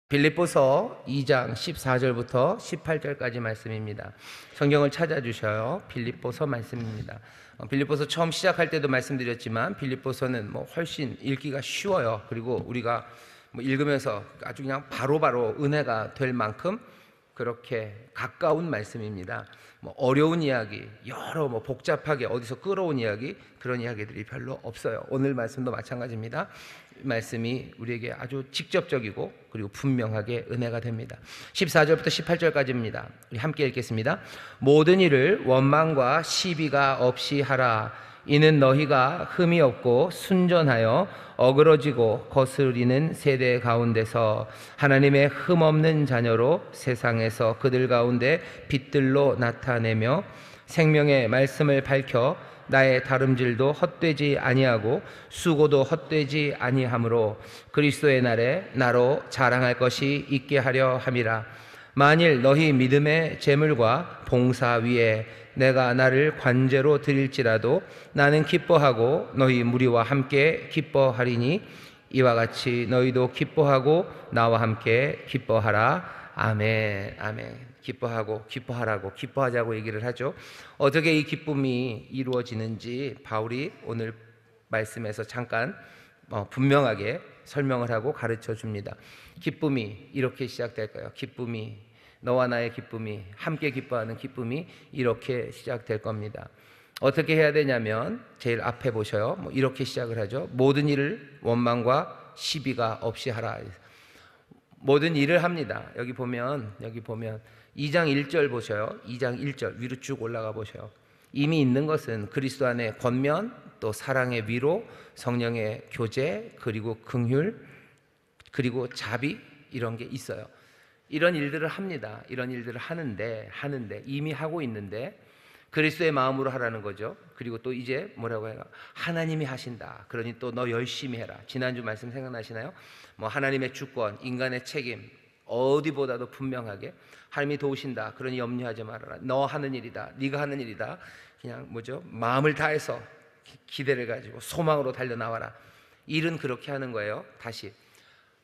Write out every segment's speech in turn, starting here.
빌립보서 2장 14절부터 18절까지 말씀입니다. 성경을 찾아주셔요. 빌립보서 말씀입니다. 빌립보서 처음 시작할 때도 말씀드렸지만 빌립보서는 훨씬 읽기가 쉬워요. 그리고 우리가 읽으면서 아주 그냥 바로바로 은혜가 될 만큼 그렇게 가까운 말씀입니다. 어려운 이야기, 여러 복잡하게 어디서 끌어온 이야기, 그런 이야기들이 별로 없어요. 오늘 말씀도 마찬가지입니다. 말씀이 우리에게 아주 직접적이고 그리고 분명하게 은혜가 됩니다. 14절부터 18절까지입니다. 우리 함께 읽겠습니다. 모든 일을 원망과 시비가 없이 하라. 이는 너희가 흠이 없고 순전하여 어그러지고 거스리는 세대 가운데서 하나님의 흠 없는 자녀로 세상에서 그들 가운데 빛들로 나타내며 생명의 말씀을 밝혀 나의 다름질도 헛되지 아니하고 수고도 헛되지 아니하므로 그리스도의 날에 나로 자랑할 것이 있게 하려 함이라. 만일 너희 믿음의 재물과 봉사 위에 내가 나를 관제로 드릴지라도 나는 기뻐하고 너희 무리와 함께 기뻐하리니 이와 같이 너희도 기뻐하고 나와 함께 기뻐하라. 아멘. 아멘. 기뻐하고 기뻐하라고 기뻐하자고 얘기를 하죠. 어떻게 이 기쁨이 이루어지는지 바울이 오늘 말씀에서 잠깐 분명하게 설명을 하고 가르쳐 줍니다. 기쁨이 이렇게 시작될까요? 기쁨이, 너와 나의 기쁨이, 함께 기뻐하는 기쁨이 이렇게 시작될 겁니다. 어떻게 해야 되냐면 제일 앞에 보셔요. 이렇게 시작을 하죠. 모든 일을 원망과 시비가 없이 하라. 모든 일을 합니다. 여기 보면 2장 1절 보셔요. 2장 1절 위로 쭉 올라가 보셔요. 이미 있는 것은 그리스도 안에 권면, 또 사랑의 위로, 성령의 교제, 그리고 긍휼, 그리고 자비, 이런 게 있어요. 이런 일들을 합니다. 이런 일들을 하는데 이미 하고 있는데 그리스도의 마음으로 하라는 거죠. 그리고 또 이제 뭐라고 해요? 하나님이 하신다. 그러니 또 너 열심히 해라. 지난주 말씀 생각나시나요? 하나님의 주권, 인간의 책임, 어디보다도 분명하게 하나님이 도우신다. 그러니 염려하지 말아라. 너 하는 일이다. 네가 하는 일이다. 그냥 마음을 다해서 기대를 가지고 소망으로 달려나와라. 일은 그렇게 하는 거예요. 다시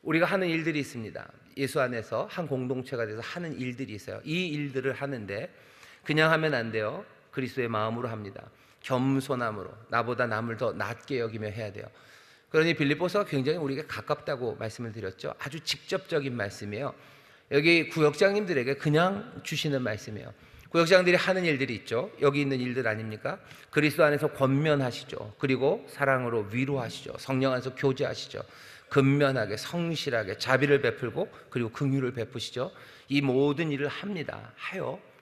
우리가 하는 일들이 있습니다. 예수 안에서 한 공동체가 돼서 하는 일들이 있어요. 이 일들을 하는데 그냥 하면 안 돼요. 그리스도의 마음으로 합니다. 겸손함으로, 나보다 남을 더 낮게 여기며 해야 돼요. 그러니 빌립보서가 굉장히 우리에게 가깝다고 말씀을 드렸죠. 아주 직접적인 말씀이에요. 여기 구역장님들에게 그냥 주시는 말씀이에요. 구역장들이 하는 일들이 있죠. 여기 있는 일들 아닙니까? 그리스도 안에서 권면하시죠. 그리고 사랑으로 위로하시죠. 성령 안에서 교제하시죠. 근면하게, 성실하게 자비를 베풀고 그리고 긍휼을 베푸시죠. 이 모든 일을 합니다.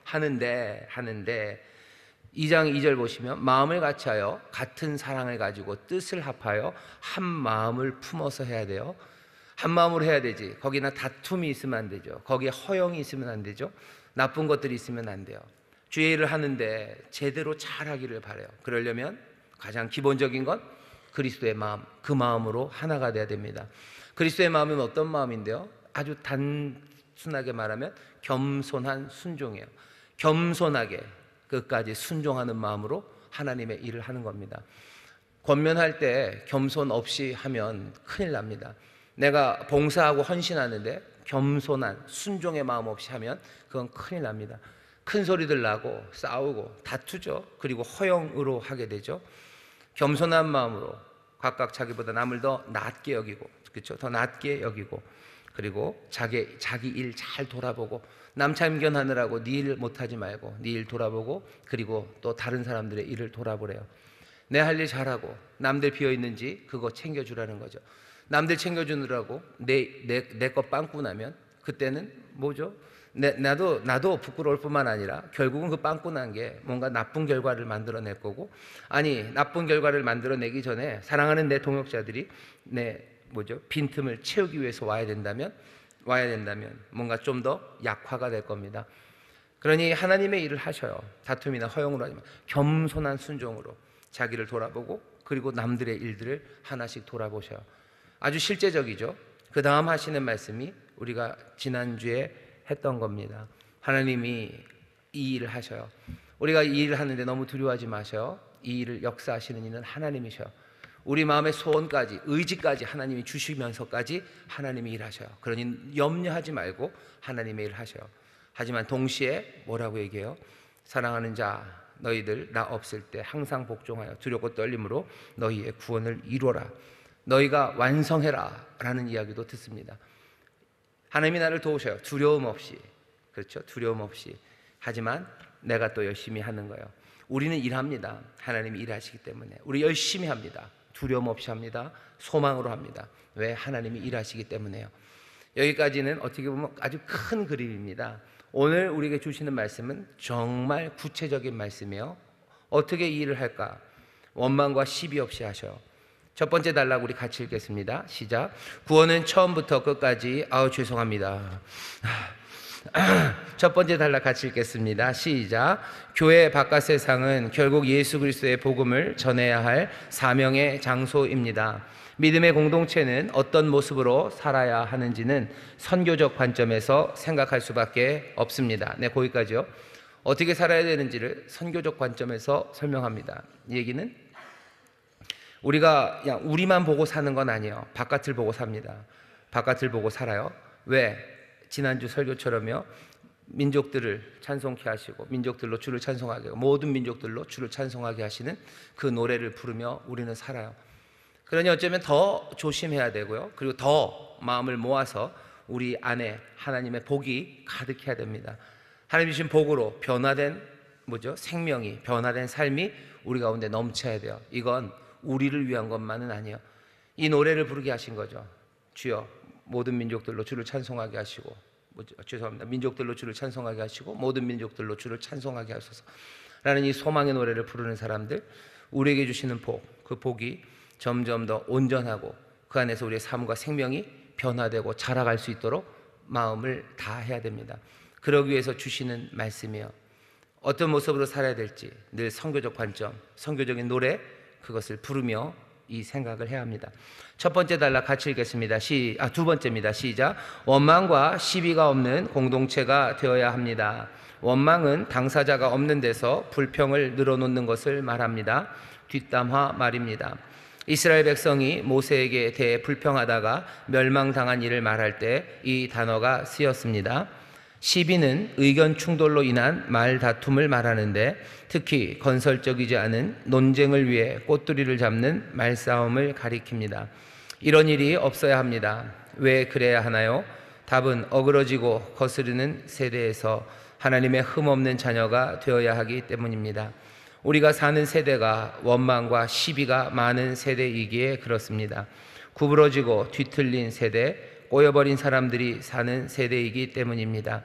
하는데 2장 2절 보시면 마음을 같이하여 같은 사랑을 가지고 뜻을 합하여 한 마음을 품어서 해야 돼요. 한 마음으로 해야 되지. 거기나 다툼이 있으면 안 되죠. 거기에 허영이 있으면 안 되죠. 나쁜 것들이 있으면 안 돼요. 주의 일을 하는데 제대로 잘하기를 바라요. 그러려면 가장 기본적인 건 그리스도의 마음, 그 마음으로 하나가 돼야 됩니다. 그리스도의 마음은 어떤 마음인데요? 아주 단순하게 말하면 겸손한 순종이에요. 겸손하게 끝까지 순종하는 마음으로 하나님의 일을 하는 겁니다. 권면할 때 겸손 없이 하면 큰일 납니다. 내가 봉사하고 헌신하는데 겸손한 순종의 마음 없이 하면 그건 큰일 납니다. 큰 소리들 나고 싸우고 다투죠. 그리고 허영으로 하게 되죠. 겸손한 마음으로 각각 자기보다 남을 더 낮게 여기고, 그렇죠? 더 낮게 여기고, 그리고 자기 일 잘 돌아보고, 남 참견하느라고 네 일 못하지 말고 네 일 돌아보고, 그리고 또 다른 사람들의 일을 돌아보래요. 내 할 일 잘하고 남들 비어있는지 그거 챙겨주라는 거죠. 남들 챙겨주느라고 내 거 빵꾸 나면 그때는 뭐죠? 나도 부끄러울 뿐만 아니라 결국은 그 빵꾸 난 게 뭔가 나쁜 결과를 만들어낼 거고, 아니 나쁜 결과를 만들어내기 전에 사랑하는 내 동역자들이 빈틈을 채우기 위해서 와야 된다면 뭔가 좀 더 약화가 될 겁니다. 그러니 하나님의 일을 하셔요. 다툼이나 허용으로 하지 마. 겸손한 순종으로 자기를 돌아보고 그리고 남들의 일들을 하나씩 돌아보셔요. 아주 실제적이죠. 그 다음 하시는 말씀이 우리가 지난주에 했던 겁니다. 하나님이 이 일을 하셔요. 우리가 이 일을 하는데 너무 두려워하지 마셔요. 이 일을 역사하시는 이는 하나님이셔요. 우리 마음의 소원까지, 의지까지 하나님이 주시면서까지 하나님이 일하셔요. 그러니 염려하지 말고 하나님의 일을 하셔요. 하지만 동시에 뭐라고 얘기해요? 사랑하는 자 너희들 나 없을 때 항상 복종하여 두렵고 떨림으로 너희의 구원을 이루어라. 너희가 완성해라 라는 이야기도 듣습니다. 하나님이 나를 도우셔요. 두려움 없이. 그렇죠? 두려움 없이. 하지만 내가 또 열심히 하는 거예요. 우리는 일합니다. 하나님이 일하시기 때문에 우리 열심히 합니다. 두려움 없이 합니다. 소망으로 합니다. 왜? 하나님이 일하시기 때문에요. 여기까지는 어떻게 보면 아주 큰 그림입니다. 오늘 우리에게 주시는 말씀은 정말 구체적인 말씀이에요. 어떻게 이 일을 할까? 원망과 시비 없이 하셔요. 첫 번째 단락 우리 같이 읽겠습니다. 시작. 구원은 처음부터 끝까지 죄송합니다. 첫 번째 단락 같이 읽겠습니다. 시작. 교회 바깥 세상은 결국 예수 그리스도의 복음을 전해야 할 사명의 장소입니다. 믿음의 공동체는 어떤 모습으로 살아야 하는지는 선교적 관점에서 생각할 수밖에 없습니다. 네, 거기까지요. 어떻게 살아야 되는지를 선교적 관점에서 설명합니다. 이 얘기는 우리가 그냥 우리만 보고 사는 건 아니에요. 바깥을 보고 삽니다. 바깥을 보고 살아요. 왜? 지난주 설교처럼요. 민족들을 찬송케 하시고 민족들로 주를 찬송하게 하고 모든 민족들로 주를 찬송하게 하시는 그 노래를 부르며 우리는 살아요. 그러니 어쩌면 더 조심해야 되고요. 그리고 더 마음을 모아서 우리 안에 하나님의 복이 가득해야 됩니다. 하나님 주신 복으로 변화된 생명이 변화된 삶이 우리 가운데 넘쳐야 돼요. 이건 우리를 위한 것만은 아니에요. 이 노래를 부르게 하신 거죠. 주여 모든 민족들로 주를 찬송하게 하시고 죄송합니다. 민족들로 주를 찬송하게 하시고 모든 민족들로 주를 찬송하게 하소서 라는 이 소망의 노래를 부르는 사람들, 우리에게 주시는 복, 그 복이 점점 더 온전하고 그 안에서 우리의 삶과 생명이 변화되고 자라갈 수 있도록 마음을 다해야 됩니다. 그러기 위해서 주시는 말씀이에요. 어떤 모습으로 살아야 될지 늘 선교적 관점, 선교적인 노래, 그것을 부르며 이 생각을 해야 합니다. 첫 번째 단락 같이 읽겠습니다. 두 번째입니다. 시작. 원망과 시비가 없는 공동체가 되어야 합니다. 원망은 당사자가 없는 데서 불평을 늘어놓는 것을 말합니다. 뒷담화 말입니다. 이스라엘 백성이 모세에게 대해 불평하다가 멸망당한 일을 말할 때 이 단어가 쓰였습니다. 시비는 의견 충돌로 인한 말다툼을 말하는데 특히 건설적이지 않은 논쟁을 위해 꼬투리를 잡는 말싸움을 가리킵니다. 이런 일이 없어야 합니다. 왜 그래야 하나요? 답은 어그러지고 거스르는 세대에서 하나님의 흠없는 자녀가 되어야 하기 때문입니다. 우리가 사는 세대가 원망과 시비가 많은 세대이기에 그렇습니다. 구부러지고 뒤틀린 세대, 꼬여버린 사람들이 사는 세대이기 때문입니다.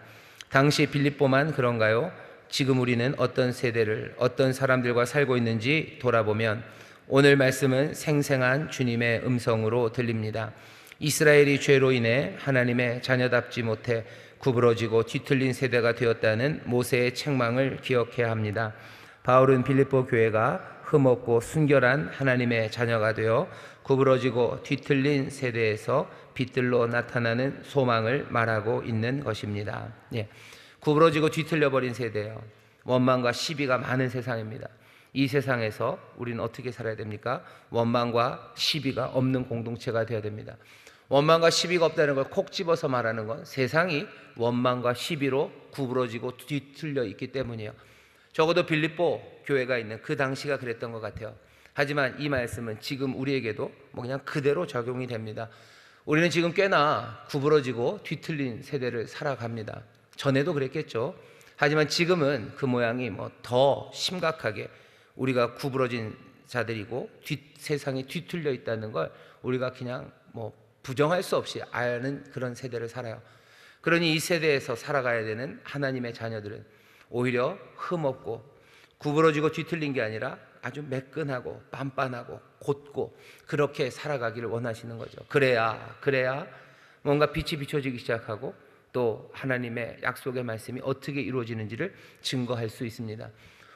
당시 빌립보만 그런가요? 지금 우리는 어떤 세대를, 어떤 사람들과 살고 있는지 돌아보면 오늘 말씀은 생생한 주님의 음성으로 들립니다. 이스라엘이 죄로 인해 하나님의 자녀답지 못해 구부러지고 뒤틀린 세대가 되었다는 모세의 책망을 기억해야 합니다. 바울은 빌립보 교회가 흠없고 순결한 하나님의 자녀가 되어 구부러지고 뒤틀린 세대에서 빛들로 나타나는 소망을 말하고 있는 것입니다. 구부러지고 뒤틀려버린 세대예요. 원망과 시비가 많은 세상입니다. 이 세상에서 우리는 어떻게 살아야 됩니까? 원망과 시비가 없는 공동체가 되어야 됩니다. 원망과 시비가 없다는 걸 콕 집어서 말하는 건 세상이 원망과 시비로 구부러지고 뒤틀려 있기 때문이에요. 적어도 빌립보 교회가 있는 그 당시가 그랬던 것 같아요. 하지만 이 말씀은 지금 우리에게도 그냥 그대로 적용이 됩니다. 우리는 지금 꽤나 구부러지고 뒤틀린 세대를 살아갑니다. 전에도 그랬겠죠. 하지만 지금은 그 모양이 더 심각하게 우리가 구부러진 자들이고 세상이 뒤틀려 있다는 걸 우리가 그냥 부정할 수 없이 아는 그런 세대를 살아요. 그러니 이 세대에서 살아가야 되는 하나님의 자녀들은 오히려 흠없고 구부러지고 뒤틀린 게 아니라 아주 매끈하고 빤빤하고 곧고 그렇게 살아가기를 원하시는 거죠. 그래야 뭔가 빛이 비춰지기 시작하고 또 하나님의 약속의 말씀이 어떻게 이루어지는지를 증거할 수 있습니다.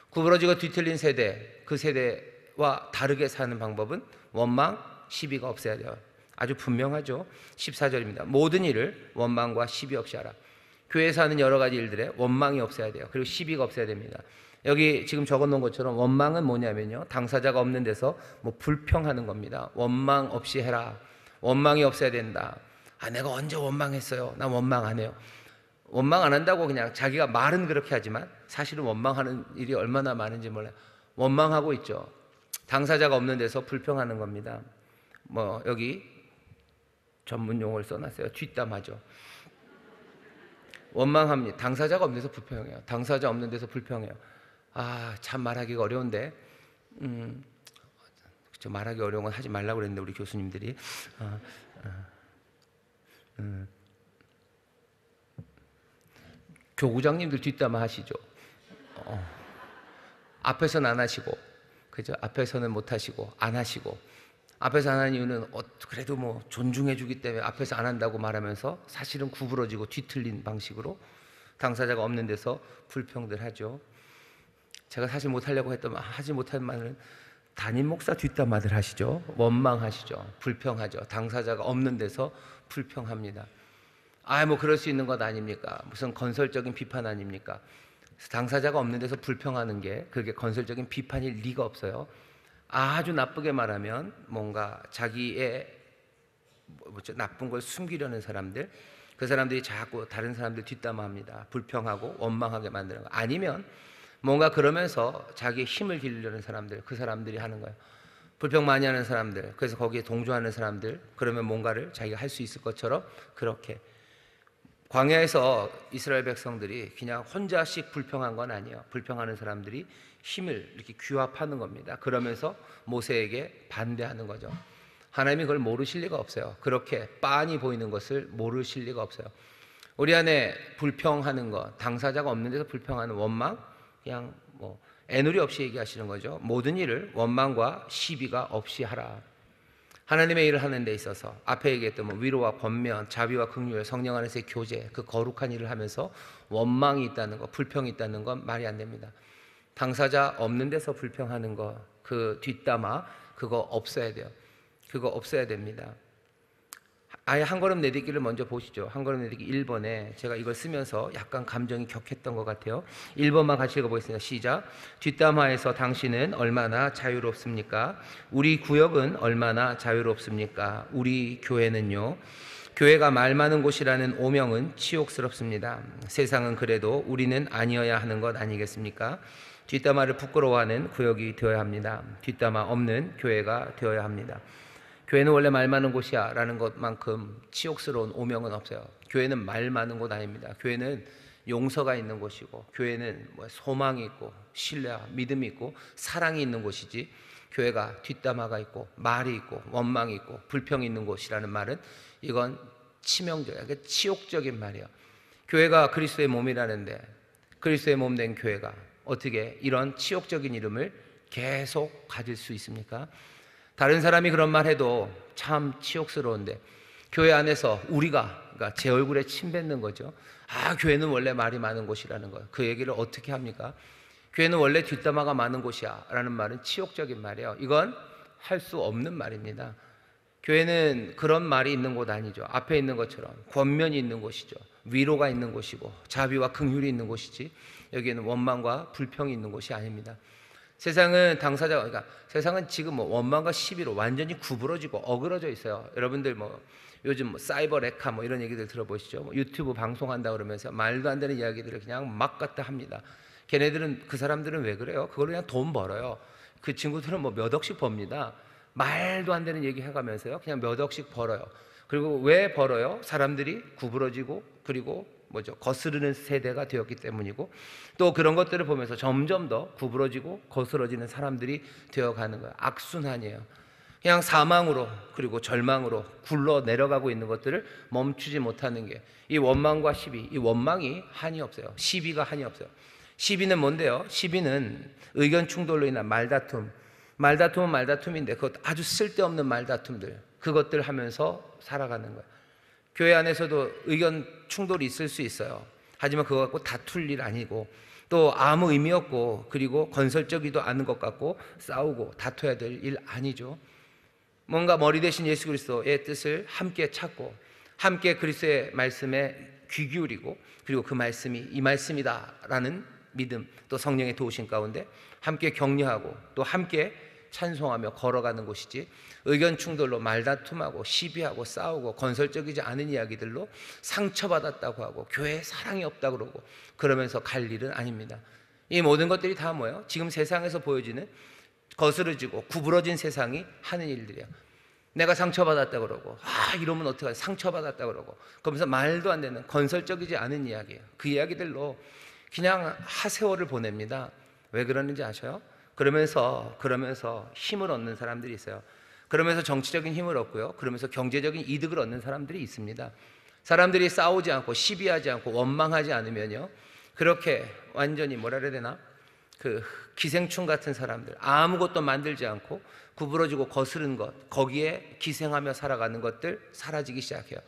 구부러지고 뒤틀린 세대, 그 세대와 다르게 사는 방법은 원망, 시비가 없어야 돼요. 아주 분명하죠. 14절입니다. 모든 일을 원망과 시비 없이 하라. 교회에서 하는 여러 가지 일들에 원망이 없어야 돼요. 그리고 시비가 없어야 됩니다. 여기 지금 적어놓은 것처럼 원망은 뭐냐면요, 당사자가 없는 데서 뭐 불평하는 겁니다. 원망 없이 해라. 원망이 없어야 된다. 내가 언제 원망했어요? 난 원망 안 해요. 원망 안 한다고 그냥 자기가 말은 그렇게 하지만 사실은 원망하는 일이 얼마나 많은지 몰라요. 원망하고 있죠. 당사자가 없는 데서 불평하는 겁니다. 뭐 여기 전문 용어를 써놨어요. 뒷담화죠. 원망합니다. 당사자가 없는 데서 불평해요. 당사자 없는 데서 불평해요. 참 말하기가 어려운데, 그쵸, 말하기 어려운 건 하지 말라고 그랬는데 우리 교수님들이. 교구장님들 뒷담화 하시죠. 앞에서는 안 하시고, 그죠? 앞에서는 못 하시고, 안 하시고, 앞에서 안 하는 이유는 그래도 뭐 존중해 주기 때문에 앞에서 안 한다고 말하면서 사실은 구부러지고 뒤틀린 방식으로 당사자가 없는 데서 불평들 하죠. 제가 사실 못하려고 했던 하지 못한 말은 담임 목사 뒷담화들 하시죠. 원망하시죠. 불평하죠. 당사자가 없는 데서 불평합니다. 뭐 그럴 수 있는 것 아닙니까? 무슨 건설적인 비판 아닙니까? 당사자가 없는 데서 불평하는 게 그게 건설적인 비판일 리가 없어요. 아주 나쁘게 말하면 뭔가 자기의 나쁜 걸 숨기려는 사람들, 그 사람들이 자꾸 다른 사람들 뒷담화합니다. 불평하고 원망하게 만드는 거. 아니면 뭔가 그러면서 자기의 힘을 기르려는 사람들, 그 사람들이 하는 거예요. 불평 많이 하는 사람들, 그래서 거기에 동조하는 사람들, 그러면 뭔가를 자기가 할 수 있을 것처럼 그렇게. 광야에서 이스라엘 백성들이 그냥 혼자씩 불평한 건 아니에요. 불평하는 사람들이 힘을 이렇게 규합하는 겁니다. 그러면서 모세에게 반대하는 거죠. 하나님이 그걸 모르실 리가 없어요. 그렇게 빤히 보이는 것을 모르실 리가 없어요. 우리 안에 불평하는 것, 당사자가 없는 데서 불평하는 원망, 그냥 뭐 애누리 없이 얘기하시는 거죠. 모든 일을 원망과 시비가 없이 하라. 하나님의 일을 하는 데 있어서 앞에 얘기했던 뭐 위로와 권면, 자비와 긍휼, 성령 안에서의 교제, 그 거룩한 일을 하면서 원망이 있다는 것, 불평이 있다는 건 말이 안 됩니다. 당사자 없는 데서 불평하는 거, 그 뒷담화, 그거 없어야 돼요. 그거 없어야 됩니다. 아예 한 걸음 내딛기를 먼저 보시죠. 한 걸음 내딛기 1번에 제가 이걸 쓰면서 약간 감정이 격했던 것 같아요. 1번만 같이 읽어보겠습니다. 시작. 뒷담화에서 당신은 얼마나 자유롭습니까? 우리 구역은 얼마나 자유롭습니까? 우리 교회는요. 교회가 말 많은 곳이라는 오명은 치욕스럽습니다. 세상은 그래도 우리는 아니어야 하는 것 아니겠습니까? 뒷담화를 부끄러워하는 구역이 되어야 합니다. 뒷담화 없는 교회가 되어야 합니다. 교회는 원래 말 많은 곳이야 라는 것만큼 치욕스러운 오명은 없어요. 교회는 말 많은 곳 아닙니다. 교회는 용서가 있는 곳이고, 교회는 소망이 있고, 신뢰와 믿음이 있고, 사랑이 있는 곳이지, 교회가 뒷담화가 있고, 말이 있고, 원망이 있고, 불평이 있는 곳이라는 말은 이건 치명적이야. 치욕적인 말이에요. 교회가 그리스도의 몸이라는데, 그리스도의 몸 된 교회가 어떻게 이런 치욕적인 이름을 계속 가질 수 있습니까? 다른 사람이 그런 말 해도 참 치욕스러운데, 교회 안에서 그러니까 제 얼굴에 침 뱉는 거죠. 교회는 원래 말이 많은 곳이라는 거예요. 그 얘기를 어떻게 합니까? 교회는 원래 뒷담화가 많은 곳이야 라는 말은 치욕적인 말이에요. 이건 할 수 없는 말입니다. 교회는 그런 말이 있는 곳 아니죠. 앞에 있는 것처럼 권면이 있는 곳이죠. 위로가 있는 곳이고, 자비와 긍휼이 있는 곳이지, 여기에는 원망과 불평이 있는 곳이 아닙니다. 세상은 그러니까 세상은 지금 원망과 시비로 완전히 구부러지고 어그러져 있어요. 여러분들 요즘 사이버 레카 이런 얘기들 들어보시죠. 유튜브 방송한다 그러면서 말도 안 되는 이야기들을 그냥 막 갖다 합니다. 그 사람들은 왜 그래요? 그걸로 그냥 돈 벌어요. 그 친구들은 몇 억씩 법니다. 말도 안 되는 얘기 해가면서요, 그냥 몇 억씩 벌어요. 그리고 왜 벌어요? 사람들이 구부러지고, 그리고 거스르는 세대가 되었기 때문이고, 또 그런 것들을 보면서 점점 더 구부러지고 거스러지는 사람들이 되어가는 거예요. 악순환이에요. 그냥 사망으로, 그리고 절망으로 굴러 내려가고 있는 것들을 멈추지 못하는 게 이 원망과 시비, 이 원망이 한이 없어요. 시비가 한이 없어요. 시비는 뭔데요? 시비는 의견 충돌로 인한 말다툼. 말다툼은 말다툼인데 그것 아주 쓸데없는 말다툼들, 그것들 하면서 살아가는 거예요. 교회 안에서도 의견 충돌이 있을 수 있어요. 하지만 그거 갖고 다툴 일 아니고, 또 아무 의미 없고, 그리고 건설적이도 않은 것 같고 싸우고 다퉈야 될 일 아니죠. 뭔가 머리 대신 예수 그리스도의 뜻을 함께 찾고, 함께 그리스도의 말씀에 귀 기울이고, 그리고 그 말씀이 이 말씀이다 라는 믿음, 또 성령의 도우심 가운데 함께 격려하고 또 함께 찬송하며 걸어가는 곳이지, 의견 충돌로 말다툼하고 시비하고 싸우고 건설적이지 않은 이야기들로 상처받았다고 하고 교회에 사랑이 없다고 그러고 그러면서 갈 일은 아닙니다. 이 모든 것들이 다 뭐예요? 지금 세상에서 보여지는 거스러지고 구부러진 세상이 하는 일들이야. 내가 상처받았다 그러고, 이러면 어떡하지? 상처받았다 그러고, 그러면서 말도 안 되는 건설적이지 않은 이야기예요. 그 이야기들로 그냥 하세월을 보냅니다. 왜 그러는지 아셔요? 그러면서 힘을 얻는 사람들이 있어요. 그러면서 정치적인 힘을 얻고요, 그러면서 경제적인 이득을 얻는 사람들이 있습니다. 사람들이 싸우지 않고 시비하지 않고 원망하지 않으면요, 그렇게 완전히 뭐라 그래야 되나, 그 기생충 같은 사람들, 아무것도 만들지 않고 구부러지고 거스른 것, 거기에 기생하며 살아가는 것들 사라지기 시작해요.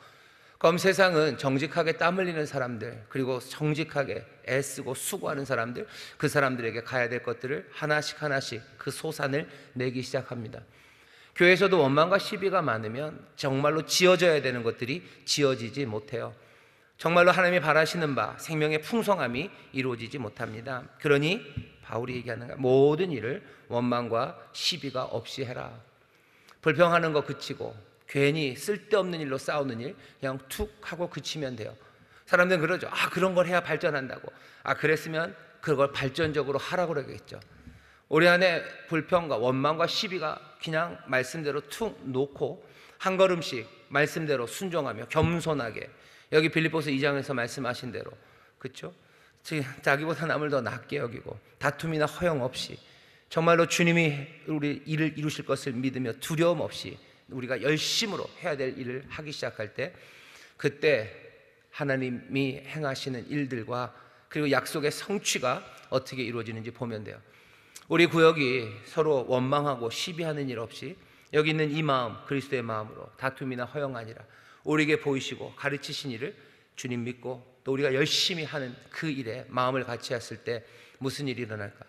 그럼 세상은 정직하게 땀 흘리는 사람들, 그리고 정직하게 애쓰고 수고하는 사람들, 그 사람들에게 가야 될 것들을 하나씩 그 소산을 내기 시작합니다. 교회에서도 원망과 시비가 많으면 정말로 지어져야 되는 것들이 지어지지 못해요. 정말로 하나님이 바라시는 바 생명의 풍성함이 이루어지지 못합니다. 그러니 바울이 얘기하는 거야. 모든 일을 원망과 시비가 없이 해라. 불평하는 거 그치고 괜히 쓸데없는 일로 싸우는 일 그냥 툭 하고 그치면 돼요. 사람들은 그러죠. 그런 걸 해야 발전한다고. 그랬으면 그걸 발전적으로 하라고 그러겠죠. 우리 안에 불평과 원망과 시비가 그냥 말씀대로 툭 놓고 한 걸음씩 말씀대로 순종하며 겸손하게, 여기 빌립보서 2장에서 말씀하신 대로, 그렇죠? 자기보다 남을 더 낮게 여기고 다툼이나 허영 없이 정말로 주님이 우리 일을 이루실 것을 믿으며 두려움 없이 우리가 열심으로 해야 될 일을 하기 시작할 때, 그때 하나님이 행하시는 일들과 그리고 약속의 성취가 어떻게 이루어지는지 보면 돼요. 우리 구역이 서로 원망하고 시비하는 일 없이 여기 있는 이 마음, 그리스도의 마음으로 다툼이나 허영 아니라 우리에게 보이시고 가르치신 일을 주님 믿고 또 우리가 열심히 하는 그 일에 마음을 같이 했을 때 무슨 일이 일어날까?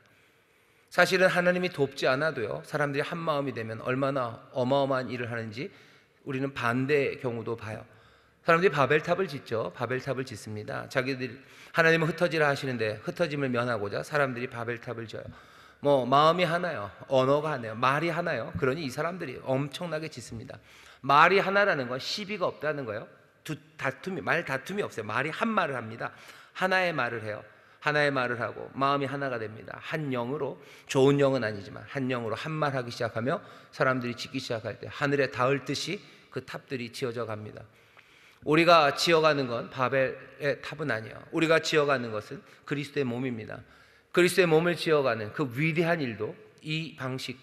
사실은 하나님이 돕지 않아도요, 사람들이 한 마음이 되면 얼마나 어마어마한 일을 하는지 우리는 반대의 경우도 봐요. 사람들이 바벨탑을 짓죠. 바벨탑을 짓습니다. 자기들이 하나님은 흩어지라 하시는데 흩어짐을 면하고자 사람들이 바벨탑을 지어요. 마음이 하나요, 언어가 하나요, 말이 하나요. 그러니 이 사람들이 엄청나게 짓습니다. 말이 하나라는 건 시비가 없다는 거예요. 다툼이 없어요. 말이 한 말을 합니다. 하나의 말을 해요. 하나의 말을 하고 마음이 하나가 됩니다. 한 영으로, 좋은 영은 아니지만 한 영으로 한 말하기 시작하며 사람들이 짓기 시작할 때 하늘에 닿을 듯이 그 탑들이 지어져 갑니다. 우리가 지어가는 건 바벨의 탑은 아니에요. 우리가 지어가는 것은 그리스도의 몸입니다. 그리스도의 몸을 지어가는 그 위대한 일도 이 방식,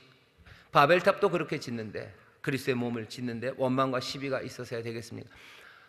바벨탑도 그렇게 짓는데 그리스도의 몸을 짓는데 원망과 시비가 있어서야 되겠습니까?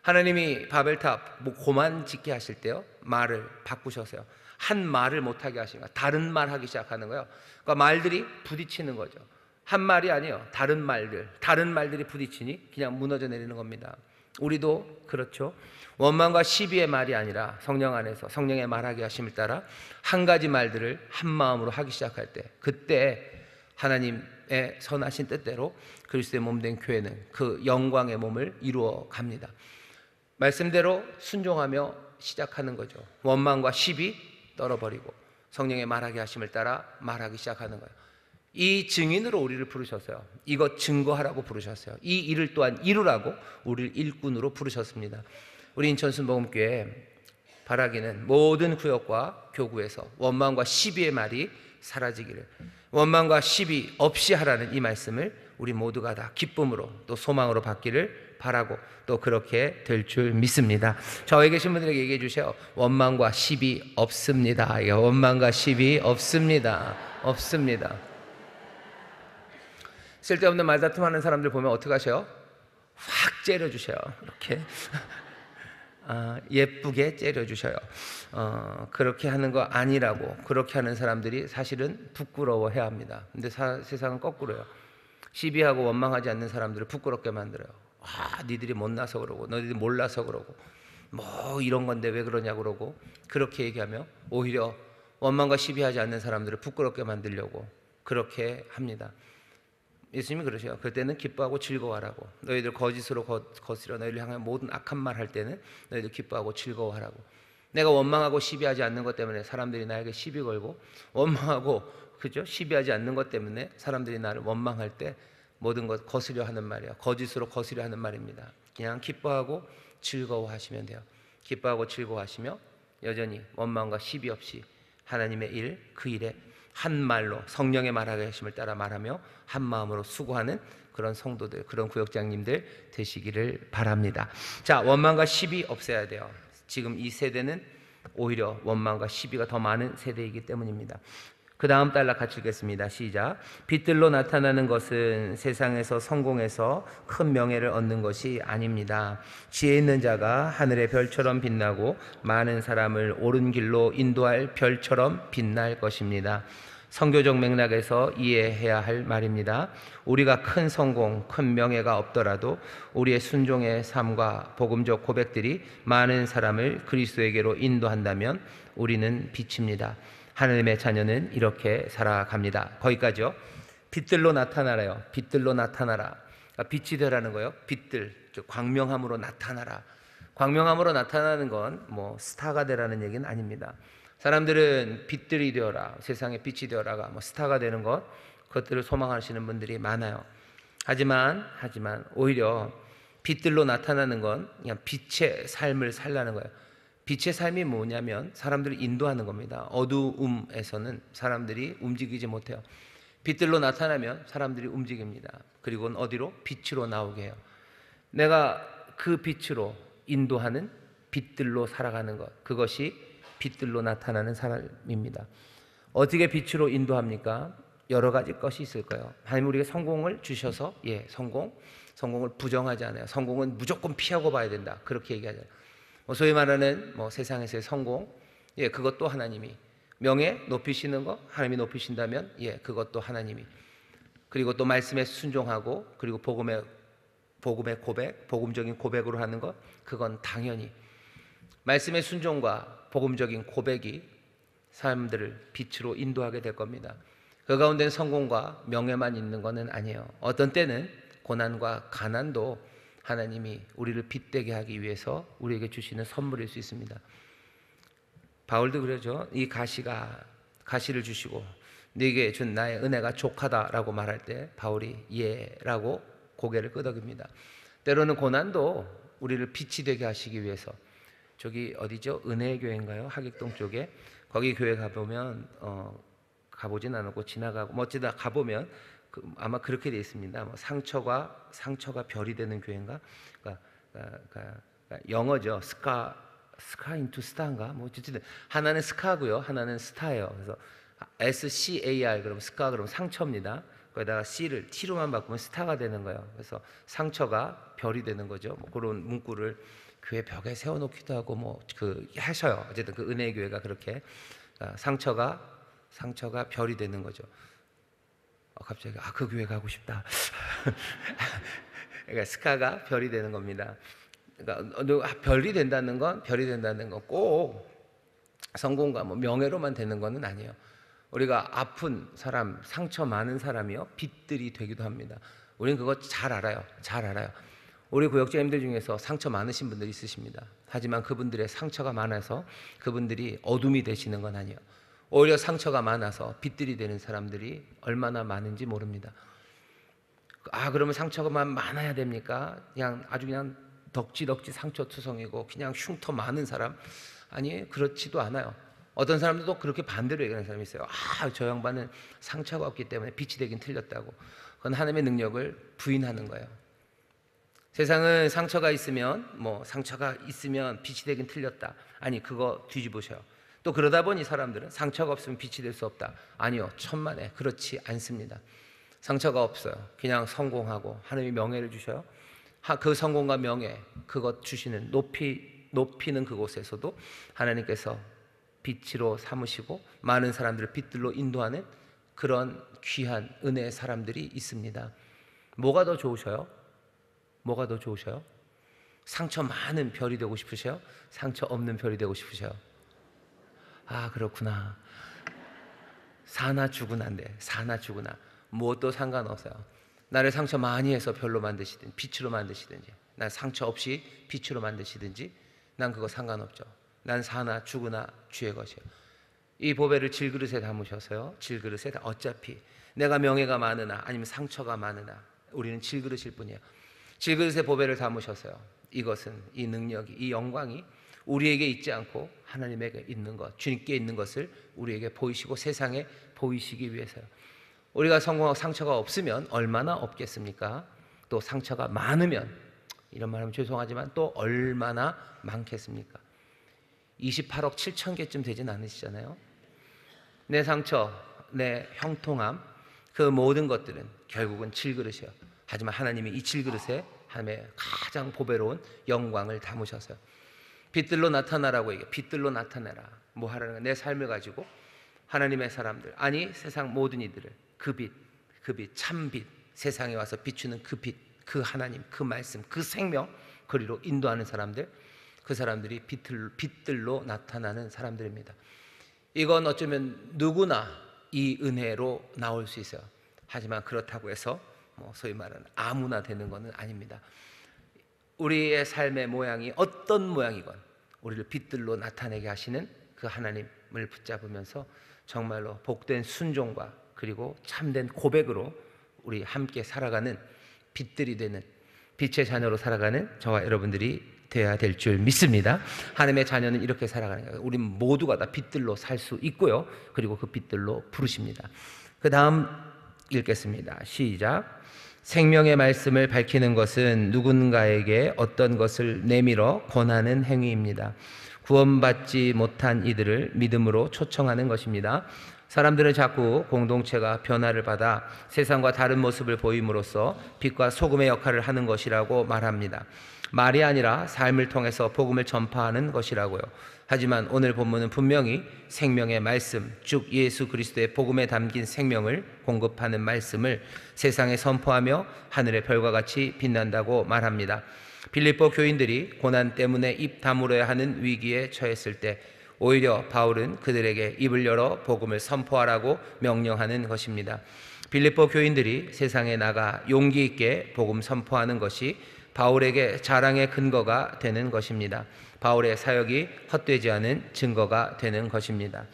하나님이 바벨탑 고만 짓게 하실 때요, 말을 바꾸셔서요, 한 말을 못하게 하신 거예요. 다른 말 하기 시작하는 거예요. 그러니까 말들이 부딪히는 거죠. 한 말이 아니에요. 다른 말들이 부딪히니 그냥 무너져 내리는 겁니다. 우리도 그렇죠. 원망과 시비의 말이 아니라 성령 안에서 성령의 말하게 하심을 따라 한 가지 말들을 한 마음으로 하기 시작할 때, 그때 하나님의 선하신 뜻대로 그리스도의 몸된 교회는 그 영광의 몸을 이루어 갑니다. 말씀대로 순종하며 시작하는 거죠. 원망과 시비 떨어버리고 성령의 말하게 하심을 따라 말하기 시작하는 거예요. 이 증인으로 우리를 부르셨어요. 이것 증거하라고 부르셨어요. 이 일을 또한 이루라고 우리를 일꾼으로 부르셨습니다. 우리 인천순복음교회 바라기는 모든 구역과 교구에서 원망과 시비의 말이 사라지기를, 원망과 시비 없이 하라는 이 말씀을 우리 모두가 다 기쁨으로 또 소망으로 받기를 바라고 또 그렇게 될 줄 믿습니다. 저에 계신 분들에게 얘기해 주세요. 원망과 시비 없습니다. 원망과 시비 없습니다. 없습니다. 쓸데없는 말다툼하는 사람들 보면 어떻게 하세요? 확 째려주셔요. 이렇게 예쁘게 째려주셔요. 그렇게 하는 거 아니라고. 그렇게 하는 사람들이 사실은 부끄러워해야 합니다. 근데 세상은 거꾸로요. 시비하고 원망하지 않는 사람들을 부끄럽게 만들어요. 니들이 못나서 그러고 너희들이 몰라서 그러고 이런 건데 왜 그러냐고 그러고, 그렇게 얘기하며 오히려 원망과 시비하지 않는 사람들을 부끄럽게 만들려고 그렇게 합니다. 예수님이 그러셔요. 그때는 기뻐하고 즐거워하라고. 너희들 거짓으로 거스려 너희를 향해 모든 악한 말 할 때는 너희들 기뻐하고 즐거워하라고. 내가 원망하고 시비하지 않는 것 때문에 사람들이 나에게 시비 걸고, 원망하고 그죠? 시비하지 않는 것 때문에 사람들이 나를 원망할 때 모든 것 거스려 하는 말이야. 거짓으로 거스려 하는 말입니다. 그냥 기뻐하고 즐거워하시면 돼요. 기뻐하고 즐거워하시며 여전히 원망과 시비 없이 하나님의 일, 그 일에 한 말로 성령의 말하게 하심을 따라 말하며 한 마음으로 수고하는 그런 성도들, 그런 구역장님들 되시기를 바랍니다. 자, 원망과 시비 없애야 돼요. 지금 이 세대는 오히려 원망과 시비가 더 많은 세대이기 때문입니다. 그 다음 단락 같이 읽겠습니다. 시작. 빛들로 나타나는 것은 세상에서 성공해서 큰 명예를 얻는 것이 아닙니다. 지혜 있는 자가 하늘의 별처럼 빛나고 많은 사람을 옳은 길로 인도할 별처럼 빛날 것입니다. 선교적 맥락에서 이해해야 할 말입니다. 우리가 큰 성공, 큰 명예가 없더라도 우리의 순종의 삶과 복음적 고백들이 많은 사람을 그리스도에게로 인도한다면 우리는 빛입니다. 하나님의 자녀는 이렇게 살아갑니다. 거기까지요. 빛들로 나타나라요. 빛들로 나타나라. 빛이 되라는 거예요. 빛들, 광명함으로 나타나라. 광명함으로 나타나는 건 뭐 스타가 되라는 얘기는 아닙니다. 사람들은 빛들이 되어라, 세상에 빛이 되어라가 뭐 스타가 되는 것, 그것들을 소망하시는 분들이 많아요. 하지만 오히려 빛들로 나타나는 건 그냥 빛의 삶을 살라는 거예요. 빛의 삶이 뭐냐면 사람들을 인도하는 겁니다. 어두움에서는 사람들이 움직이지 못해요. 빛들로 나타나면 사람들이 움직입니다. 그리고는 어디로? 빛으로 나오게 해요. 내가 그 빛으로 인도하는 빛들로 살아가는 것, 그것이 빛들로 나타나는 사람입니다. 어떻게 빛으로 인도합니까? 여러 가지 것이 있을 거예요. 하나님 우리에게 성공을 주셔서 성공을 부정하지 않아요. 성공은 무조건 피하고 봐야 된다. 그렇게 얘기하잖아요. 소위 말하는 세상에서의 성공, 그것도 하나님이, 명예 높이시는 거 하나님이 높이신다면 그것도 하나님이, 그리고 또 말씀에 순종하고 그리고 복음의 고백, 복음적인 고백으로 하는 것, 그건 당연히 말씀의 순종과 복음적인 고백이 사람들을 빛으로 인도하게 될 겁니다. 그 가운데는 성공과 명예만 있는 것은 아니에요. 어떤 때는 고난과 가난도 하나님이 우리를 빛되게 하기 위해서 우리에게 주시는 선물일 수 있습니다. 바울도 그러죠. 이 가시를 주시고 네게 준 나의 은혜가 족하다라고 말할 때 바울이 예라고 고개를 끄덕입니다. 때로는 고난도 우리를 빛이 되게 하시기 위해서, 저기 어디죠? 은혜의 교회인가요? 하객동 쪽에, 거기 교회 가보면 가보진 않았고 지나가고 어쩌다 가보면 아마 그렇게 되어 있습니다. 상처가 별이 되는 교회인가? 그러니까 영어죠. 스카 인투 스타인가? 어쨌든 하나는 스카고요, 하나는 스타예요. 그래서 SCAR 그러면 스카 그러면 상처입니다. 거기다가 C를 T로만 바꾸면 스타가 되는 거예요. 그래서 상처가 별이 되는 거죠. 그런 문구를 교회 벽에 세워놓기도 하고 하셔요. 어쨌든 그 은혜의 교회가 그렇게 상처가 별이 되는 거죠. 갑자기 그 교회 가고 싶다. 그러니까 스카가 별이 되는 겁니다. 그러니까 별이 된다는 건 꼭 성공과 명예로만 되는 것은 아니에요. 우리가 아픈 사람, 상처 많은 사람이요 빛들이 되기도 합니다. 우리는 그거 잘 알아요. 우리 구역장님들 중에서 상처 많으신 분들이 있으십니다. 하지만 그분들의 상처가 많아서 그분들이 어둠이 되시는 건 아니에요. 오히려 상처가 많아서 빛들이 되는 사람들이 얼마나 많은지 모릅니다. 그러면 상처가 많아야 됩니까? 아주 그냥 덕지덕지 상처투성이고 그냥 흉터 많은 사람? 아니, 그렇지도 않아요. 어떤 사람들도 그렇게 반대로 얘기하는 사람이 있어요. 저 양반은 상처가 없기 때문에 빛이 되긴 틀렸다고. 그건 하나님의 능력을 부인하는 거예요. 세상은 상처가 있으면 빛이 되긴 틀렸다. 아니, 그거 뒤집으셔요. 또 그러다 보니 사람들은 상처가 없으면 빛이 될 수 없다. 아니요, 천만에 그렇지 않습니다. 상처가 없어요. 그냥 성공하고 하나님이 명예를 주셔요. 그 성공과 명예, 그것 주시는 높이는 그곳에서도 하나님께서 빛으로 삼으시고 많은 사람들을 빛들로 인도하는 그런 귀한 은혜의 사람들이 있습니다. 뭐가 더 좋으셔요? 상처 많은 별이 되고 싶으세요? 상처 없는 별이 되고 싶으세요? 그렇구나. 사나 죽으나인데, 무엇도 상관없어요. 나를 상처 많이 해서 별로 만드시든지 빛으로 만드시든지, 난 상처 없이 빛으로 만드시든지 난 그거 상관없죠. 난 사나 죽으나 주의 것이요. 이 보배를 질그릇에 담으셔서요. 질그릇에 어차피 내가 명예가 많으나 아니면 상처가 많으나 우리는 질그릇일 뿐이에요. 질그릇에 보배를 담으셔서요. 이것은 이 능력이 이 영광이 우리에게 있지 않고 하나님에게 있는 것, 주님께 있는 것을 우리에게 보이시고 세상에 보이시기 위해서요. 우리가 성공하고 상처가 없으면 얼마나 없겠습니까? 또 상처가 많으면, 이런 말하면 죄송하지만 또 얼마나 많겠습니까? 28억 7천 개쯤 되진 않으시잖아요. 내 상처, 내 형통함, 그 모든 것들은 결국은 질그릇이에요. 하지만 하나님이 이 질그릇에 하나님의 가장 보배로운 영광을 담으셔서요. 빛들로 나타나라고 얘기해. 빛들로 나타내라. 뭐 하라는 거야? 내 삶을 가지고 하나님의 사람들, 아니 세상 모든 이들을 그 빛, 참빛, 세상에 와서 비추는 그 빛, 그 하나님, 그 말씀, 그 생명, 그리로 인도하는 사람들, 그 사람들이 빛들로 나타나는 사람들입니다. 이건 어쩌면 누구나 이 은혜로 나올 수 있어요. 하지만 그렇다고 해서 소위 말하는 아무나 되는 것은 아닙니다. 우리의 삶의 모양이 어떤 모양이건 우리를 빛들로 나타내게 하시는 그 하나님을 붙잡으면서 정말로 복된 순종과 그리고 참된 고백으로 우리 함께 살아가는 빛들이 되는, 빛의 자녀로 살아가는 저와 여러분들이 되어야 될 줄 믿습니다. 하나님의 자녀는 이렇게 살아가는 거예요. 우리 모두가 다 빛들로 살 수 있고요. 그리고 그 빛들로 부르십니다. 그 다음 읽겠습니다. 시작. 생명의 말씀을 밝히는 것은 누군가에게 어떤 것을 내밀어 권하는 행위입니다. 구원받지 못한 이들을 믿음으로 초청하는 것입니다. 사람들은 자꾸 공동체가 변화를 받아 세상과 다른 모습을 보임으로써 빛과 소금의 역할을 하는 것이라고 말합니다. 말이 아니라 삶을 통해서 복음을 전파하는 것이라고요. 하지만 오늘 본문은 분명히 생명의 말씀, 즉 예수 그리스도의 복음에 담긴 생명을 공급하는 말씀을 세상에 선포하며 하늘의 별과 같이 빛난다고 말합니다. 빌립보 교인들이 고난 때문에 입 다물어야 하는 위기에 처했을 때 오히려 바울은 그들에게 입을 열어 복음을 선포하라고 명령하는 것입니다. 빌립보 교인들이 세상에 나가 용기 있게 복음 선포하는 것이 바울에게 자랑의 근거가 되는 것입니다. 바울의 사역이 헛되지 않은 증거가 되는 것입니다.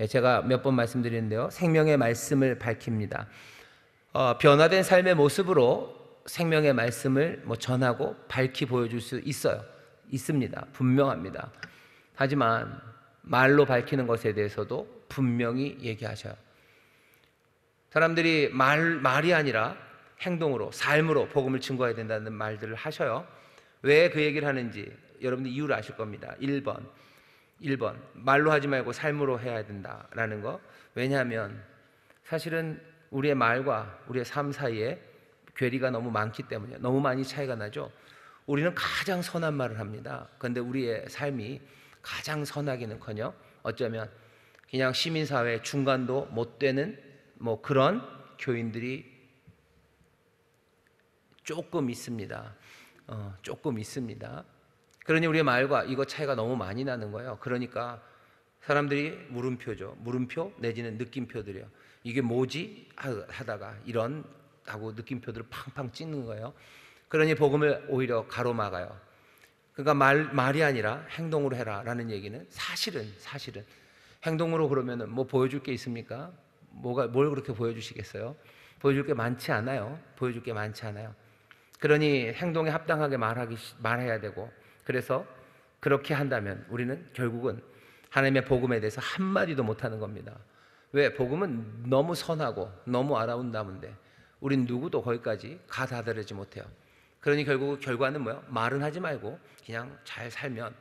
제가 몇 번 말씀드리는데요, 생명의 말씀을 밝힙니다. 변화된 삶의 모습으로 생명의 말씀을 전하고 밝히 보여줄 수 있습니다. 분명합니다. 하지만 말로 밝히는 것에 대해서도 분명히 얘기하셔요. 사람들이 말이 아니라 행동으로, 삶으로 복음을 증거해야 된다는 말들을 하셔요. 왜 그 얘기를 하는지 여러분들 이유를 아실 겁니다. 1번 말로 하지 말고 삶으로 해야 된다라는 거. 왜냐하면 사실은 우리의 말과 우리의 삶 사이에 괴리가 너무 많기 때문이에요. 너무 많이 차이가 나죠. 우리는 가장 선한 말을 합니다. 그런데 우리의 삶이 가장 선하기는커녕 어쩌면 그냥 시민사회 중간도 못 되는 그런 교인들이 조금 있습니다. 조금 있습니다. 그러니 우리의 말과 이거 차이가 너무 많이 나는 거예요. 그러니까 사람들이 물음표죠. 물음표 내지는 느낌표들이요. 이게 뭐지? 하다가 이런 하고 느낌표들을 팡팡 찍는 거예요. 그러니 복음을 오히려 가로막아요. 그러니까 말이 아니라 행동으로 해라라는 얘기는 사실은 행동으로 그러면은 보여줄 게 있습니까? 뭘 그렇게 보여주시겠어요? 보여줄 게 많지 않아요. 그러니 행동에 합당하게 말해야 되고, 그래서 그렇게 한다면 우리는 결국은 하나님의 복음에 대해서 한마디도 못하는 겁니다. 왜? 복음은 너무 선하고 너무 아름다운데 우린 누구도 거기까지 가다다르지 못해요. 그러니 결국 결과는 뭐예요? 말은 하지 말고 그냥 잘 살면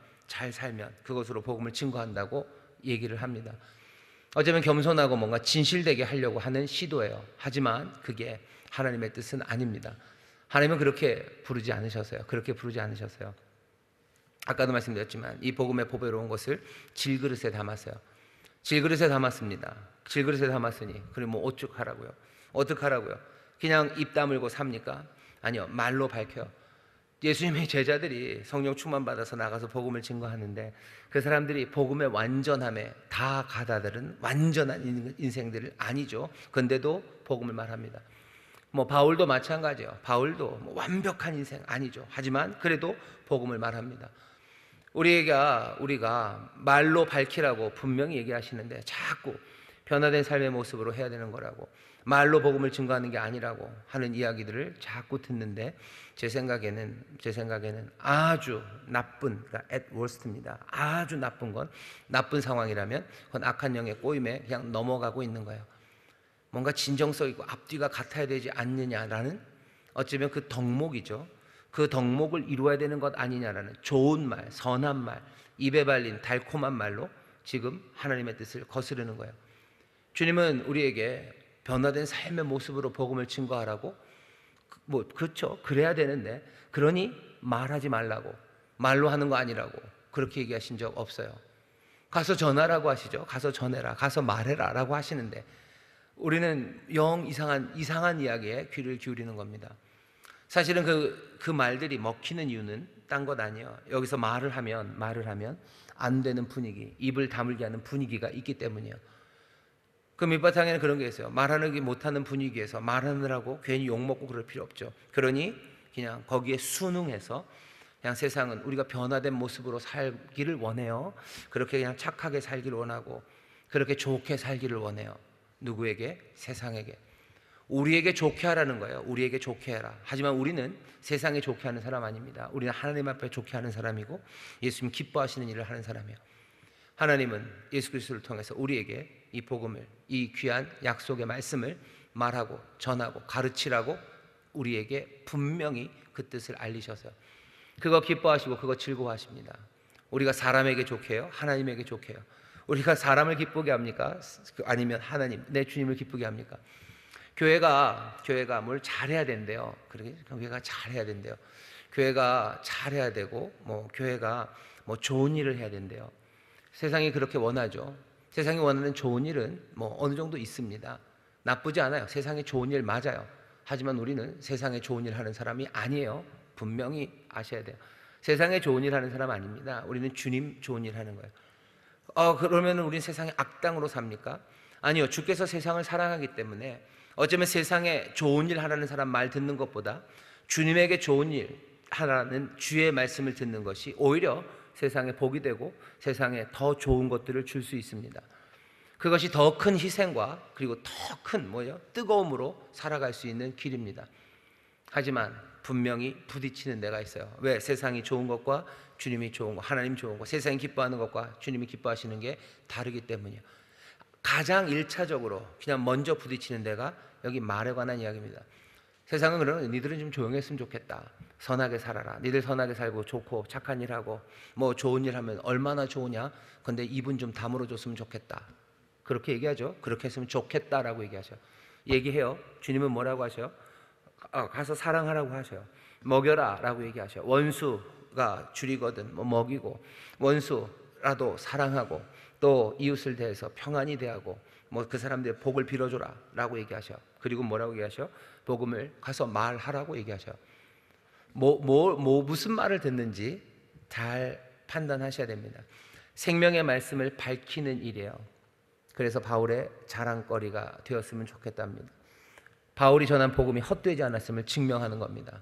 그것으로 복음을 증거한다고 얘기를 합니다. 어쩌면 겸손하고 뭔가 진실되게 하려고 하는 시도예요. 하지만 그게 하나님의 뜻은 아닙니다. 하나님은 그렇게 부르지 않으셨어요. 아까도 말씀드렸지만 이 복음의 보배로운 것을 질그릇에 담았어요. 질그릇에 담았습니다. 질그릇에 담았으니 그리고 어떡하라고요? 그냥 입 다물고 삽니까? 아니요, 말로 밝혀요. 예수님의 제자들이 성령 충만 받아서 나가서 복음을 증거하는데 그 사람들이 복음의 완전함에 다 가다들은 완전한 인생들을 아니죠. 그런데도 복음을 말합니다. 바울도 마찬가지예요. 바울도 완벽한 인생 아니죠. 하지만 그래도 복음을 말합니다. 우리가 말로 밝히라고 분명히 얘기하시는데 자꾸 변화된 삶의 모습으로 해야 되는 거라고, 말로 복음을 증거하는 게 아니라고 하는 이야기들을 자꾸 듣는데, 제 생각에는 아주 나쁜, 그러니까 at worst입니다. 아주 나쁜 건, 나쁜 상황이라면 그건 악한 영의 꼬임에 그냥 넘어가고 있는 거예요. 뭔가 진정성 있고 앞뒤가 같아야 되지 않느냐라는, 어쩌면 그 덕목이죠. 그 덕목을 이루어야 되는 것 아니냐라는 좋은 말, 선한 말, 입에 발린 달콤한 말로 지금 하나님의 뜻을 거스르는 거예요. 주님은 우리에게 변화된 삶의 모습으로 복음을 증거하라고, 그렇죠, 그래야 되는데, 그러니 말하지 말라고, 말로 하는 거 아니라고 그렇게 얘기하신 적 없어요. 가서 전하라고 하시죠. 가서 전해라, 가서 말해라 라고 하시는데, 우리는 영 이상한 이야기에 귀를 기울이는 겁니다. 사실은 그 말들이 먹히는 이유는 딴 것 아니에요. 여기서 말을 하면 안 되는 분위기, 입을 다물게 하는 분위기가 있기 때문이에요. 그 밑바탕에는 그런 게 있어요. 말하는 게 못하는 분위기에서 말하느라고 괜히 욕먹고 그럴 필요 없죠. 그러니 그냥 거기에 순응해서, 그냥 세상은 우리가 변화된 모습으로 살기를 원해요. 그렇게 그냥 착하게 살기를 원하고, 그렇게 좋게 살기를 원해요. 누구에게? 세상에게. 우리에게 좋게 하라는 거예요. 우리에게 좋게 해라. 하지만 우리는 세상에 좋게 하는 사람 아닙니다. 우리는 하나님 앞에 좋게 하는 사람이고, 예수님 기뻐하시는 일을 하는 사람이에요. 하나님은 예수 그리스도를 통해서 우리에게 이 복음을, 이 귀한 약속의 말씀을 말하고 전하고 가르치라고 우리에게 분명히 그 뜻을 알리셔서 그거 기뻐하시고 그거 즐거워하십니다. 우리가 사람에게 좋게 해요? 하나님에게 좋게 해요? 우리가 사람을 기쁘게 합니까? 아니면 하나님, 내 주님을 기쁘게 합니까? 교회가 뭘 잘해야 된대요. 그러게 교회가 잘해야 된대요. 교회가 잘해야 되고, 교회가 좋은 일을 해야 된대요. 세상이 그렇게 원하죠. 세상이 원하는 좋은 일은 어느 정도 있습니다. 나쁘지 않아요. 세상에 좋은 일 맞아요. 하지만 우리는 세상에 좋은 일 하는 사람이 아니에요. 분명히 아셔야 돼요. 세상에 좋은 일 하는 사람 아닙니다. 우리는 주님 좋은 일 하는 거예요. 그러면 우리는 세상에 악당으로 삽니까? 아니요. 주께서 세상을 사랑하기 때문에 어쩌면 세상에 좋은 일 하라는 사람 말 듣는 것보다 주님에게 좋은 일 하라는 주의 말씀을 듣는 것이 오히려 세상에 복이 되고 세상에 더 좋은 것들을 줄 수 있습니다. 그것이 더 큰 희생과 그리고 더 큰 뜨거움으로 살아갈 수 있는 길입니다. 하지만 분명히 부딪히는 데가 있어요. 왜? 세상이 좋은 것과 주님이 좋은 것, 하나님 좋은 것, 세상이 기뻐하는 것과 주님이 기뻐하시는 게 다르기 때문이에요. 가장 1차적으로 그냥 먼저 부딪히는 데가 여기 말에 관한 이야기입니다. 세상은 그러는, 니들은 좀 조용했으면 좋겠다. 선하게 살아라. 니들 선하게 살고 좋고 착한 일 하고 좋은 일 하면 얼마나 좋으냐. 근데 입은 좀 다물어 줬으면 좋겠다. 그렇게 얘기하죠. 그렇게 했으면 좋겠다라고 얘기하셔. 얘기해요. 주님은 뭐라고 하셔요? 가서 사랑하라고 하셔요. 먹여라 라고 얘기하셔요. 원수가 줄이거든 먹이고, 원수라도 사랑하고, 또 이웃을 대해서 평안히 대하고, 그 사람들의 복을 빌어줘라 라고 얘기하셔. 그리고 뭐라고 얘기하셔? 복음을 가서 말하라고 얘기하셔. 무슨 말을 듣는지 잘 판단하셔야 됩니다. 생명의 말씀을 밝히는 일이에요. 그래서 바울의 자랑거리가 되었으면 좋겠답니다. 바울이 전한 복음이 헛되지 않았음을 증명하는 겁니다.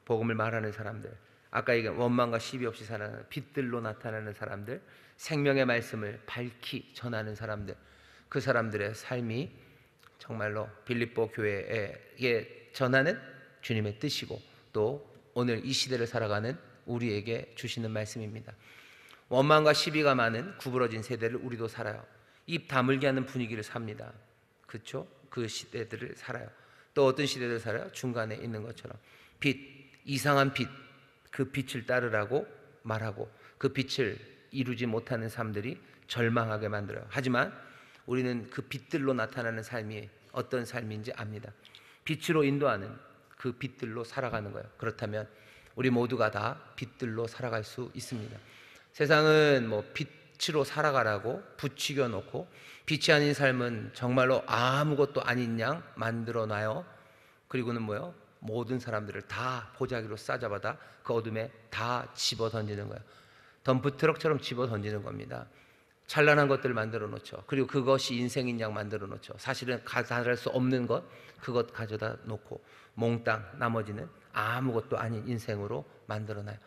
복음을 말하는 사람들, 아까 얘기한 원망과 시비 없이 살아가는 빛들로 나타나는 사람들, 생명의 말씀을 밝히 전하는 사람들, 그 사람들의 삶이 정말로 빌립보 교회에 전하는 주님의 뜻이고, 또 오늘 이 시대를 살아가는 우리에게 주시는 말씀입니다. 원망과 시비가 많은 구부러진 세대를 우리도 살아요. 입 다물게 하는 분위기를 삽니다. 그렇죠? 그 시대들을 살아요. 또 어떤 시대를 살아요? 중간에 있는 것처럼 빛, 이상한 빛, 그 빛을 따르라고 말하고 그 빛을 이루지 못하는 사람들이 절망하게 만들어요. 하지만 우리는 그 빛들로 나타나는 삶이 어떤 삶인지 압니다. 빛으로 인도하는 그 빛들로 살아가는 거예요. 그렇다면 우리 모두가 다 빛들로 살아갈 수 있습니다. 세상은 빛으로 살아가라고 부추겨 놓고, 빛이 아닌 삶은 정말로 아무것도 아닌 양 만들어 놔요. 그리고는 모든 사람들을 다 보자기로 싸잡아다 그 어둠에 다 집어 던지는 거예요. 덤프트럭처럼 집어 던지는 겁니다. 찬란한 것들을 만들어 놓죠. 그리고 그것이 인생인 양 만들어 놓죠. 사실은 가져갈 수 없는 것, 그것 가져다 놓고 몽땅 나머지는 아무것도 아닌 인생으로 만들어 놔요.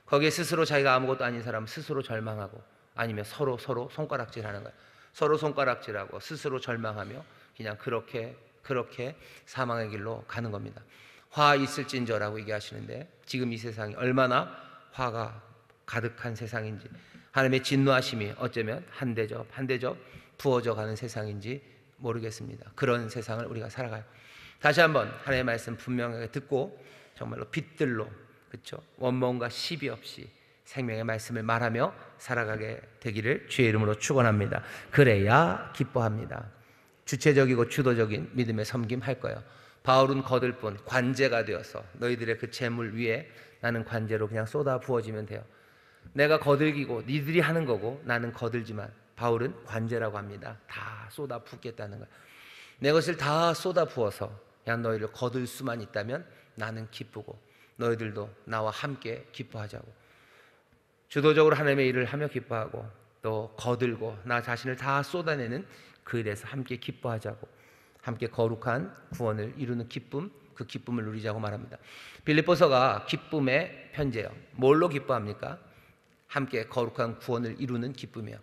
거기에 스스로 자기가 아무것도 아닌 사람은 스스로 절망하고, 아니면 서로 손가락질하는 거예요. 서로 손가락질하고 스스로 절망하며 그냥 그렇게 사망의 길로 가는 겁니다. 화 있을진저라고 얘기하시는데, 지금 이 세상이 얼마나 화가 가득한 세상인지, 하나님의 진노하심이 어쩌면 한 대접 부어져 가는 세상인지 모르겠습니다. 그런 세상을 우리가 살아가요. 다시 한번 하나님의 말씀 분명하게 듣고 정말로 빛들로, 그렇죠? 원망과 시비 없이 생명의 말씀을 말하며 살아가게 되기를 주의 이름으로 축원합니다. 그래야 기뻐합니다. 주체적이고 주도적인 믿음의 섬김 할 거예요. 바울은 거들뿐 관제가 되어서 너희들의 그 재물 위에 나는 관제로 그냥 쏟아 부어지면 돼요. 내가 거들기고 니들이 하는 거고 나는 거들지만 바울은 관제라고 합니다. 다 쏟아 붓겠다는 거예요. 내 것을 다 쏟아 부어서 그냥 너희를 거들 수만 있다면 나는 기쁘고 너희들도 나와 함께 기뻐하자고. 주도적으로 하나님의 일을 하며 기뻐하고, 또 거들고 나 자신을 다 쏟아내는 그 일에서 함께 기뻐하자고, 함께 거룩한 구원을 이루는 기쁨, 그 기쁨을 누리자고 말합니다. 빌립보서가 기쁨의 편지예요. 뭘로 기뻐합니까? 함께 거룩한 구원을 이루는 기쁨이요.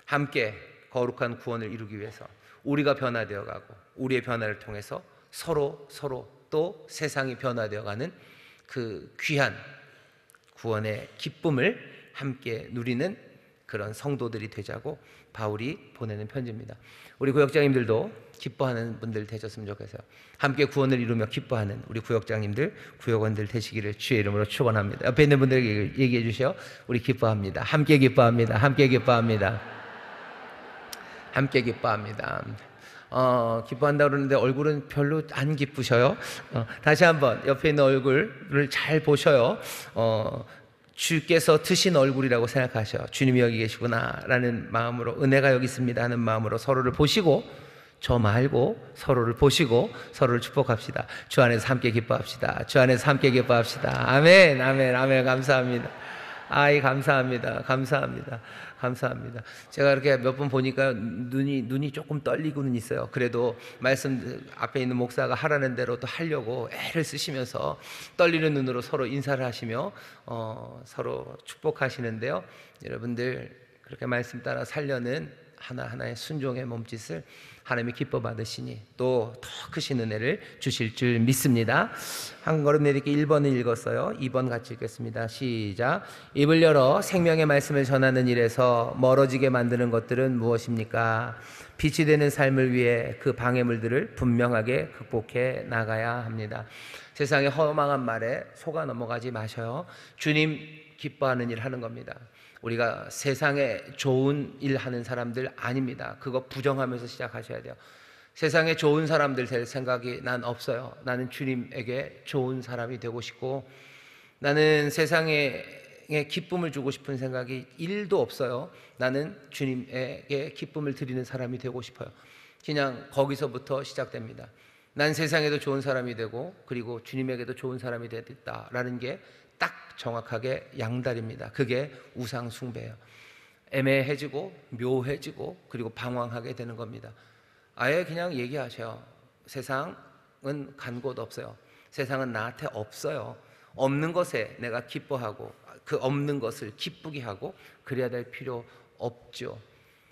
함께 거룩한 구원을 이루기 위해서 우리가 변화되어 가고, 우리의 변화를 통해서 서로 또 세상이 변화되어 가는 그 귀한 구원의 기쁨을 함께 누리는 그런 성도들이 되자고 바울이 보내는 편지입니다. 우리 구역장님들도 기뻐하는 분들 되셨으면 좋겠어요. 함께 구원을 이루며 기뻐하는 우리 구역장님들, 구역원들 되시기를 주의 이름으로 축원합니다. 옆에 있는 분들에게 얘기해 주시오. 우리 기뻐합니다. 함께 기뻐합니다. 함께 기뻐합니다. 함께 기뻐합니다. 기뻐한다 그러는데 얼굴은 별로 안 기쁘셔요. 다시 한번 옆에 있는 얼굴을 잘 보셔요. 주께서 트신 얼굴이라고 생각하셔. 주님이 여기 계시구나 라는 마음으로, 은혜가 여기 있습니다 하는 마음으로 서로를 보시고, 저 말고 서로를 보시고 서로를 축복합시다. 주 안에서 함께 기뻐합시다. 주 안에서 함께 기뻐합시다. 아멘, 아멘, 아멘. 감사합니다. 아이, 감사합니다. 감사합니다. 감사합니다. 제가 이렇게 몇 번 보니까 눈이 조금 떨리고는 있어요. 그래도 말씀 앞에 있는 목사가 하라는 대로 또 하려고 애를 쓰시면서 떨리는 눈으로 서로 인사를 하시며 서로 축복하시는데요. 여러분들 그렇게 말씀 따라 살려는 하나하나의 순종의 몸짓을 하나님이 기뻐 받으시니 또 더 크신 은혜를 주실 줄 믿습니다. 한 걸음 내딛기 1번을 읽었어요. 2번 같이 읽겠습니다. 시작. 입을 열어 생명의 말씀을 전하는 일에서 멀어지게 만드는 것들은 무엇입니까? 빛이 되는 삶을 위해 그 방해물들을 분명하게 극복해 나가야 합니다. 세상의 허망한 말에 속아 넘어가지 마셔요. 주님 기뻐하는 일 하는 겁니다. 우리가 세상에 좋은 일 하는 사람들 아닙니다. 그거 부정하면서 시작하셔야 돼요. 세상에 좋은 사람들 될 생각이 난 없어요. 나는 주님에게 좋은 사람이 되고 싶고, 나는 세상에 기쁨을 주고 싶은 생각이 1도 없어요. 나는 주님에게 기쁨을 드리는 사람이 되고 싶어요. 그냥 거기서부터 시작됩니다. 난 세상에도 좋은 사람이 되고, 그리고 주님에게도 좋은 사람이 되겠다라는 게 딱 정확하게 양다리입니다. 그게 우상 숭배예요. 애매해지고 묘해지고 그리고 방황하게 되는 겁니다. 아예 그냥 얘기하세요. 세상은 간 곳 없어요. 세상은 나한테 없어요. 없는 것에 내가 기뻐하고 그 없는 것을 기쁘게 하고 그래야 될 필요 없죠.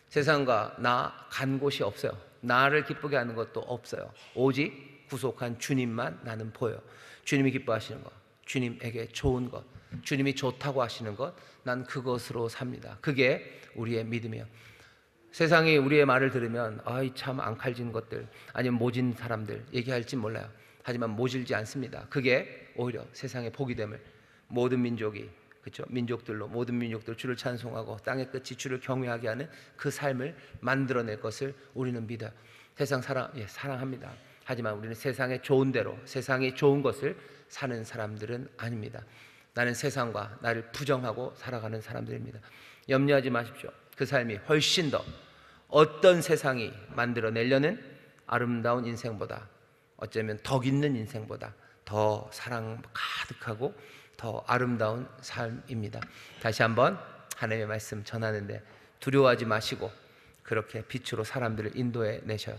세상과 나 간 곳이 없어요. 나를 기쁘게 하는 것도 없어요. 오직 구속한 주님만 나는 보여요. 주님이 기뻐하시는 것, 주님에게 좋은 것, 주님이 좋다고 하시는 것, 난 그것으로 삽니다. 그게 우리의 믿음이에요. 세상이 우리의 말을 들으면 아이 참 앙칼진 것들, 아니면 모진 사람들 얘기할지 몰라요. 하지만 모질지 않습니다. 그게 오히려 세상의 복이 됨을, 모든 민족이, 그렇죠? 민족들로 모든 민족들 주를 찬송하고 땅의 끝이 주를 경외하게 하는 그 삶을 만들어낼 것을 우리는 믿어요. 세상 사랑합니다. 하지만 우리는 세상의 좋은 대로, 세상의 좋은 것을 사는 사람들은 아닙니다. 나는 세상과 나를 부정하고 살아가는 사람들입니다. 염려하지 마십시오. 그 삶이 훨씬 더 어떤 세상이 만들어내려는 아름다운 인생보다, 어쩌면 덕 있는 인생보다 더 사랑 가득하고 더 아름다운 삶입니다. 다시 한번 하나님의 말씀 전하는데 두려워하지 마시고 그렇게 빛으로 사람들을 인도해 내셔요.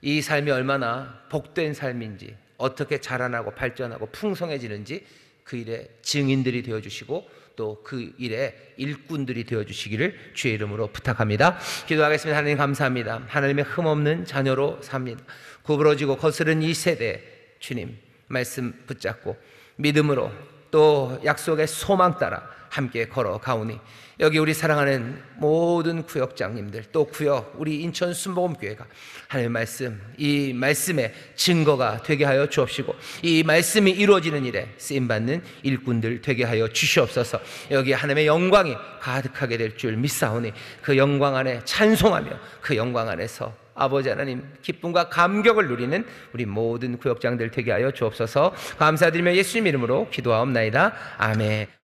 이 삶이 얼마나 복된 삶인지, 어떻게 자라나고 발전하고 풍성해지는지 그 일의 증인들이 되어주시고 또 그 일에 일꾼들이 되어주시기를 주의 이름으로 부탁합니다. 기도하겠습니다. 하나님 감사합니다. 하나님의 흠없는 자녀로 삽니다. 구부러지고 거스른 이 세대 주님 말씀 붙잡고 믿음으로 또 약속의 소망 따라 함께 걸어가오니 여기 우리 사랑하는 모든 구역장님들 또 구역 우리 인천 순복음교회가 하나님의 말씀 이 말씀의 증거가 되게 하여 주옵시고 이 말씀이 이루어지는 일에 쓰임받는 일꾼들 되게 하여 주시옵소서. 여기 하나님의 영광이 가득하게 될 줄 믿사오니 그 영광 안에 찬송하며 그 영광 안에서 아버지 하나님 기쁨과 감격을 누리는 우리 모든 구역장들 되게 하여 주옵소서. 감사드리며 예수님 이름으로 기도하옵나이다. 아멘.